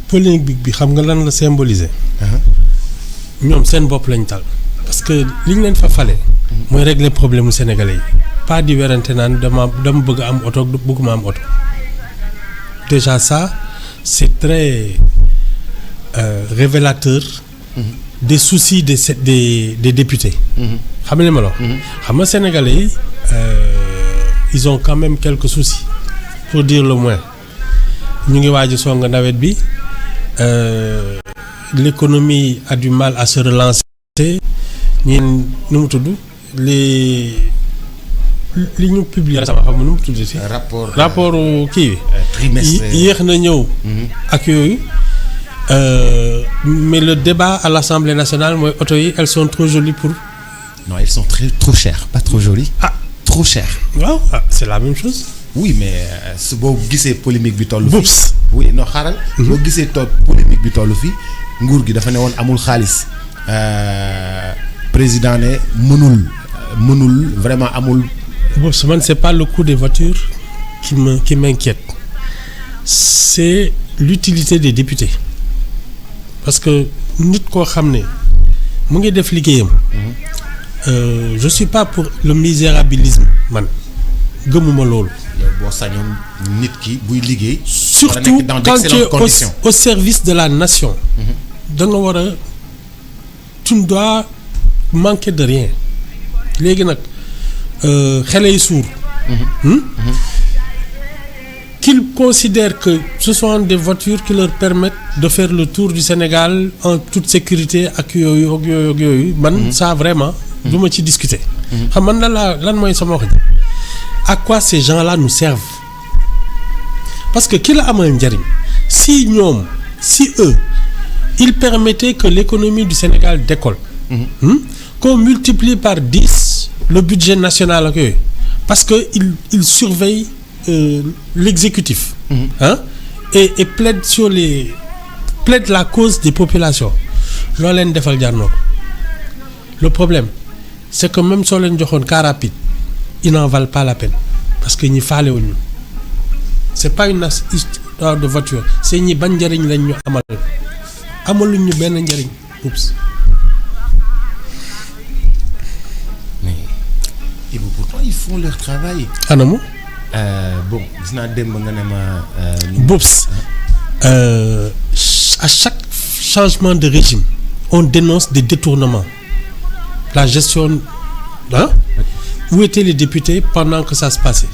polémique bi xam nga lan la symboliser. ñoom seen bopp lañ tal parce que li ñu leen fa fale. mooy régler problème mu sénégalais yi. pas di werante naan dama bëgg am oto bëgguma am oto. déjà ça c'est très révélateur. des soucis des députés. xam nga li ma la wax. xam nga sénégalais yi ils ont quand même quelques soucis pour dire le moins. ñu ngi waaj a song nawet bi l'économie a du mal à se relancer. ñun nu mu tudd li ñu publié récemment xam nga nu mu tudd ci rapport kii bi. trimestriel yéex na ñëw. ak yooyu. Mais le débat à l'Assemblée nationale mooy oto yi elles sont trop jolies pour. Non, elles sont trop chères, pas trop jolies. Trop chères. waaw c'est la même chose. Oui, mais su boo gisee polémique bi tollu. Boops. Oui, non xaaral. boo gisee polémique bi tollu fii nguur gi dafa ne woon amul xaalis. Président ne mënul vraiment amul. Boops man c'est pas le coût des voitures qui m'inquiète. C'est l'utilité des députés. Parce que nit koo xam ne mu ngi def liggéeyam. Je suis pas pour le misérabilisme man gëmuma loolu. boo sañoon nit ki buy liggéey. surtout quand tu es au service de la nation. da nga war a tu ne dois manquer de rien. léegi nag xale yi suur. Qu'ils considèrent que ce sont des voitures qui leur permettent de faire le tour du Sénégal en toute sécurité ak yooyu man ça vraiment du ma ci discuter. xam man lan mooy sama wax ji à quoi ces gens-là nous servent parce que ki la amal njariñ si eux ils permettaient que l'économie du Sénégal décolle. Qu'on multiplie par 10 le budget national ak yooyu parce que ils surveillent l'exécutif. Et plaide la cause des populations. loo leen defal jar na ko. Le problème c'est que même soo leen joxoon car rapide ils n'en valent pas la peine parce que ñi faalewuñu c'est pas une histoire de voiture c'est ñi ban njëriñ lañ ñu amaluñ ñu benn njëriñ. Oups. Mais pourtant ils font leur travail. anamu. Bon gis naa démb nga ne ma. Boops. À chaque changement de régime on dénonce des détournements. La gestion où étaient les députés pendant que ça se passait.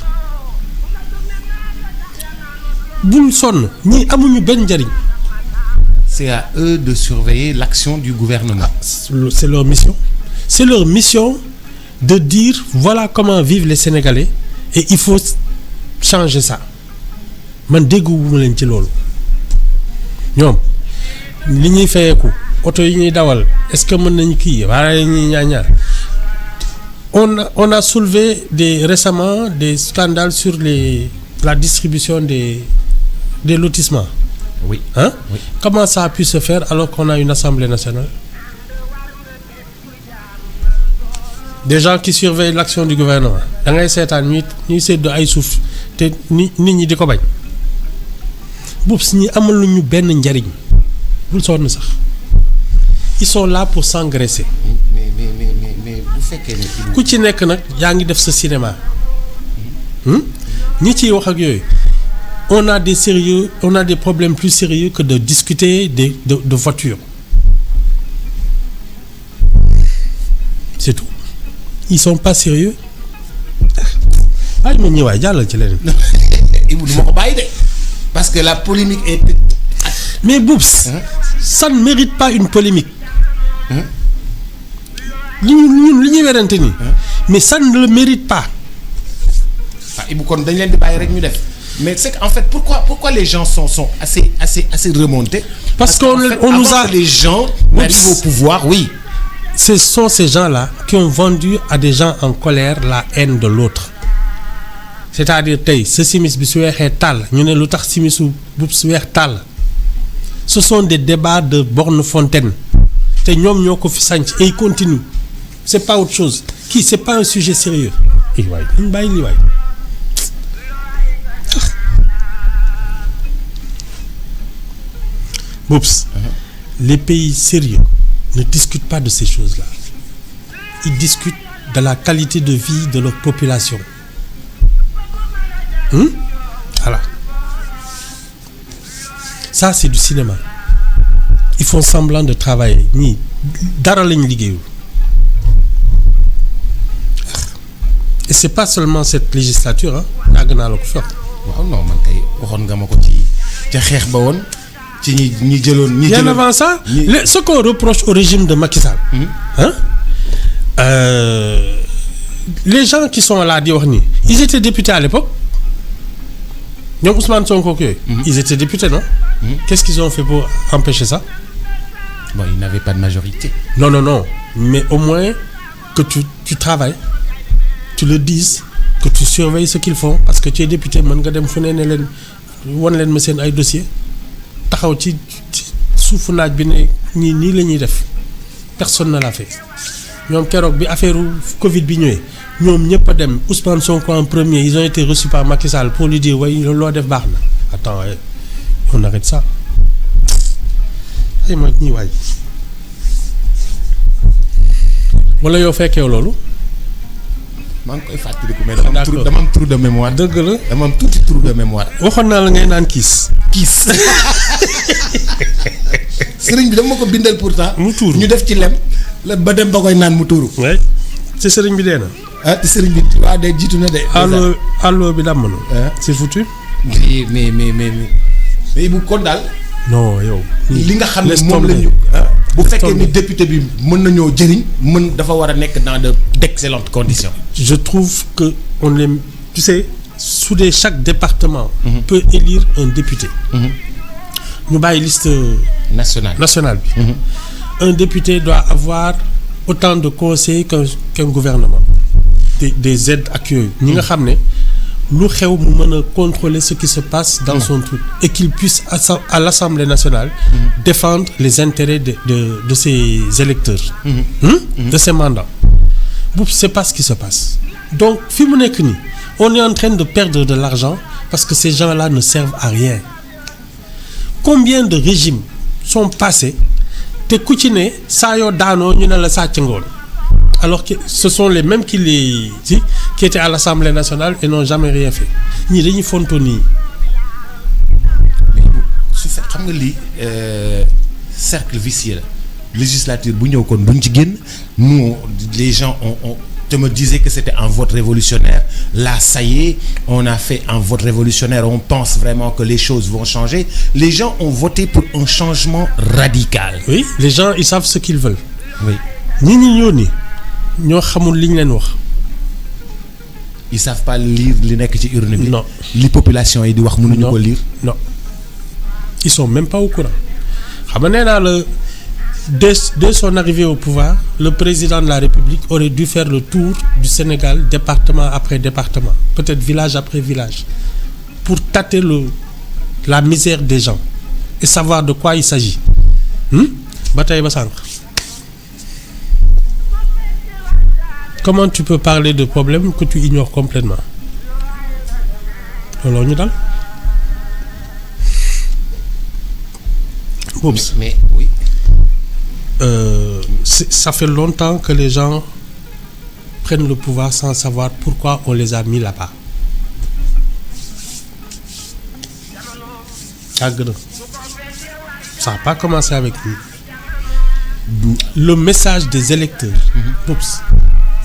bul sonn ñi amuñu benn njariñ. C'est à eux de surveiller l'action du gouvernement. C'est leur mission. C'est leur mission de dire voilà comment vivent les Sénégalais et il faut changer ça. Man dégguwuma leen ci loolu. ñoom li ñuy fayeeku oto yi ñuy dawal est-ce que mën nañu kii waaye ñuy ñaar on a soulevé récemment des scandales sur la distribution des lotissements. Oui. Oui. Comment ça a pu se faire alors qu'on a une Assemblée nationale? Des gens qui surveillent l'action du gouvernement. Da ngay seetaan ñuy séddoo ay suuf te nit ñi di ko bañ. Boops ñi amaluñu benn njariñ bul sonn sax. Ils sont là pour s'engraisser. mais bu fekkee ne. ku ci nekk nag yaa ngi def sa cinéma. ñi ciy wax ak yooyu. On a des problèmes plus sérieux que de discuter de voitures. C'est tout. Ils sont pas sérieux. Ay ma ñëwaay jàllal ci leneen. Ibou du ma ko bàyyi de parce que la polémique est. Mais Boops. Ça ne mérite pas une polémique. li ñuy werante nii. Mais ça ne le mérite pas. Ibou kon dañ leen di bàyyi rek ñu def. Mais c'est qu'en fait pourquoi les gens sont assez remontés. Parce qu'on nous a les gens arrivent au pouvoir, oui. Ce sont ces gens-là qui ont vendu à des gens en colère la haine de l'autre. C'est-à-dire tey sa simis bi su weexee tàll ñu ne lu tax simisu Boops weex tàll. Ce sont des débats de borne fontaine. te ñoom ñoo ko fi sànc et ils continuent. C'est pas autre chose. C'est pas un sujet sérieux. waay ñu bàyyi lii waay. Oups. Les pays sérieux ne discutent pas de ces choses-là. Ils discutent de la qualité de vie de leur population. Voilà. Ça, c'est du cinéma. Ils font semblant de travailler. Ni dara lañ liggéeyul. Et c'est pas seulement cette législature, hein. Yàgg naa la ko fi wax. waaw non man kay waxoon nga ma ko ci ca xeex ba woon ci ñi jëloon. Bien avant ça, ce qu'on reproche au régime de Macky Sall, hein, les gens qui sont là di wax ni, ils étaient députés à l'époque. ñoom Ousmane Sonko yooyu. Ils étaient députés, non? Qu'est-ce qu'ils ont fait pour empêcher ça? Bon, ils n'avaient pas de majorité. Non. Mais au moins que tu travailles, tu le dises, que tu surveilles ce qu'ils font, parce que tu es député, mën nga dem fu ne leen wan leen ma seen ay dossier taxaw ci suufu naaj bi ne nii la ñuy def. Personne ne l'a fait. ñoom keroog bi affaire Covid bi ñëwee ñoom ñëpp a dem Ousmane Sonko en premier, ils ont été reçus par Macky Sall pour lui dire way loo def baax na. Attends, on arrête ça. ay ma ñii waay. wala yow fekkee loolu. maa ngi koy fàttaliku mais dama am trou de mémoire. dëgg la dama am tuuti trou de mémoire. waxoon naa la ngay naan kiis. sëriñ bi dama ko bindal pourtant. mu tuuru ñu def ci lem la ba dem ba koy naan mu tuuru. oui te sëriñ bi dee na. te sëriñ bi waa de jiitu na de. allo bi damm na. c'est foutu. mais bu kon daal. non yow. li nga xam ne moom la ñu. bu fekkee ni député bi mën nañoo jëriñ dafa war a nekk dans d'excellentes conditions. Je trouve que tu sais, chaque département peut élire un député. Ñu bàyyi liste nationale bi. Un député doit avoir autant de conseillers qu'un gouvernement. Des aides ak yooyu. ñi nga xam ne lu xew mu mën a contrôler ce qui se passe dans son truc et qu'il puisse à l'Assemblée nationale défendre les intérêts de ses électeurs, de ses mandats. C'est pas ce qui se passe. Donc fi mu nekk nii on est en train de perdre de l'argent parce que ces gens-là ne servent à rien. Combien de régimes sont passés te ku ci ne saa yoo daanoo ñu ne la sàcc ngoon, alors que ce sont les mêmes qui étaient à l'Assemblée nationale et n'ont jamais rien fait. ñii dañuy fonto nii. mais su fekk xam nga lii cercle vicieux la. Législature bu ñëw kon duñ ci génn. Nous les gens te me disaient que c'était un vote révolutionnaire. Là ça y est, on a fait un vote révolutionnaire, on pense vraiment que les choses vont changer. Les gens ont voté pour un changement radical. Oui, les gens ils savent ce qu'ils veulent. Oui. ñi ñoo xamul li ñu leen wax. Ils savent pas lire li nekk ci urne bi. Non. Li population yi di wax mënuñu ko lire. Non. Ils sont même pas au courant. Xam nga nee naa la dès son arrivée au pouvoir, le président de la République aurait dû faire le tour du Sénégal département après département, peut-être village après village, pour tâter la misère des gens et savoir de quoi il s'agit. Ba tey ba sànq. Comment tu peux parler de problèmes que tu ignores complètement? looloo ñu dal. Mais oui. Ça fait longtemps que les gens prennent le pouvoir sans savoir pourquoi on les a mis là-bas. Ça n'a pas commencé avec nous. Le message des électeurs.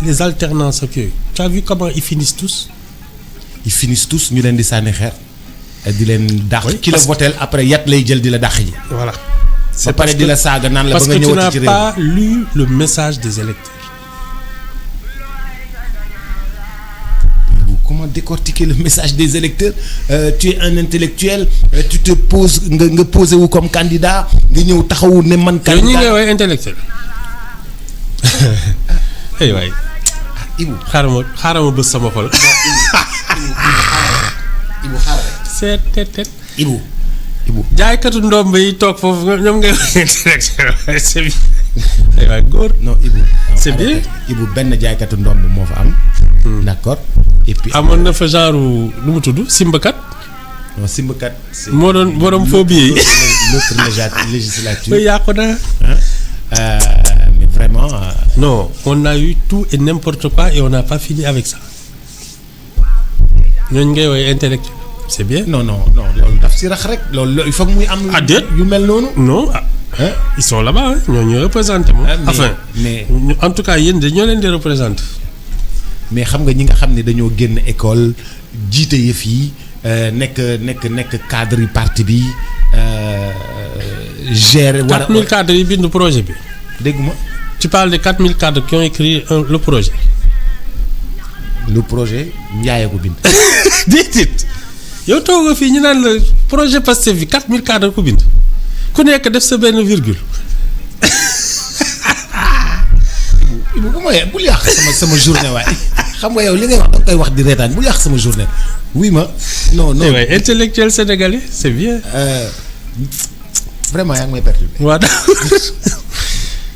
Les alternances. Tu as vu comment ils finissent tous? Ils finissent tous ñu leen di sànni xeer di leen dàq. ki la votel après yat lay jël di la dàq ji. Voilà. C'est parce que la saaga naan la ba nga ñëwati ci réew. Parce que tu n'as pas lu le message des électeurs. Comment décortiquer le message des électeurs? Tu es un intellectuel, tu te poses nga posé wu comme candidat nga ñëw taxawu ne man. candidat ñi ngay woowee intellectuel. ay waay. Ibu xaaral ma bës sama xol. Ibu xaaral. seet. Ibu. jaaykatu ndomb yi toog foofu ñoom ngay wax intellectuel. C'est bien. ay waay góor. Non Ibu. C'est bien. Ibu benn jaaykatu ndomb moo fa am. D'accord. Et puis amoon na fa genre nu mu tudd simbakat. non Simbakat. moo doon borom phobie yi. l'autre législature. yàqu na. Mais vraiment. Non, on a eu tout et n'importe quoi et on n'a pas fini avec ça. ñooñu ngay woowee intellectuel. C'est bien. non loolu daf si rax rek loolu il faut que muy am. déet yu mel noonu. non ils sont là-bas ñoo représenté moom. mais en tout cas yéen de ñoo leen di représenté. mais xam nga ñi nga xam ne dañoo génn école jiite yëf yi nekk cadre yi parti bi gérer. war a 4000 cadres yi bind projet bi. dégg ma. tu parles de 4000 cadres qui ont écrit le projet. le projet Ndiaye ko bind. déedéet yow toog nga fii ñu naan la projet Pastef bi 4000 cadres ko bind ku nekk def sa benn virgule. bu bul yàq sama journée waaye xam nga yow li ngay wax da nga koy wax di reetaan bul yàq sama journée oui ma non. intellectuel sénégalais c'est bien. Vraiment yaa ngi may perturbé. waaw